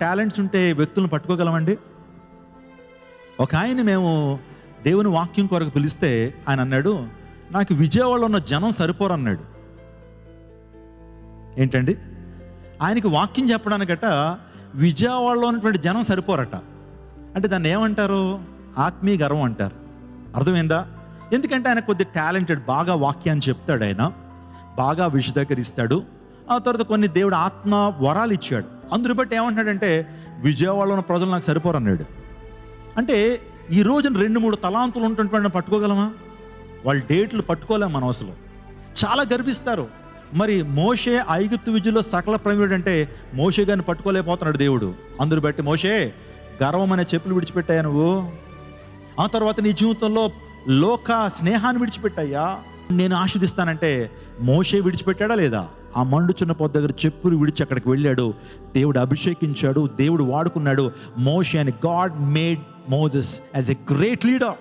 Talents ఉంటే వ్యక్తులను పట్టుకోగలమండి? ఒక ఆయన మేము దేవుని వాక్యం కొరకు పిలిస్తే ఆయన అన్నాడు, నాకు విజయవాడలో ఉన్న జనం సరిపోరు అన్నాడు. ఏంటండి? ఆయనకి వాక్యం చెప్పడానికట విజయవాడలో ఉన్నటువంటి జనం సరిపోరట. అంటే దాన్ని ఏమంటారు? ఆత్మీయ గర్వం అంటారు. అర్థమైందా? ఎందుకంటే ఆయన కొద్ది టాలెంటెడ్, బాగా వాక్యాన్ని చెప్తాడు, ఆయన బాగా విశదీకరిస్తాడు. ఆ తర్వాత కొన్ని దేవుడు ఆత్మ వరాలు ఇచ్చాడు. అందుని బట్టి ఏమంటున్నాడంటే విజయవాడలో ఉన్న ప్రజలు నాకు సరిపోరు అన్నాడు. అంటే ఈ రోజున 2-3 తలాంతులు ఉంటుంటే పట్టుకోగలమా? వాళ్ళ డేట్లు పట్టుకోలేము మనం అసలు. చాలా గర్విస్తారు. మరి మోషే ఐగుప్తు విద్యలో సకల ప్రవీణుడు అంటే మోషే గారిని పట్టుకోలేకపోతున్నాడు దేవుడు. అందుని బట్టి మోషే గర్వం అనే చెప్పులు విడిచిపెట్టాయా నువ్వు? ఆ తర్వాత నీ జీవితంలో లోక స్నేహాన్ని విడిచిపెట్టాయా? నేను ఆశీర్దిస్తానంటే మోషే విడిచిపెట్టాడా లేదా? ఆ మండుచున్న పొద్దు దగ్గర చెప్పులు విడిచి అక్కడికి వెళ్ళాడు. దేవుడు అభిషేకించాడు, దేవుడు వాడుకున్నాడు మోషే అని. God made Moses as a great leader.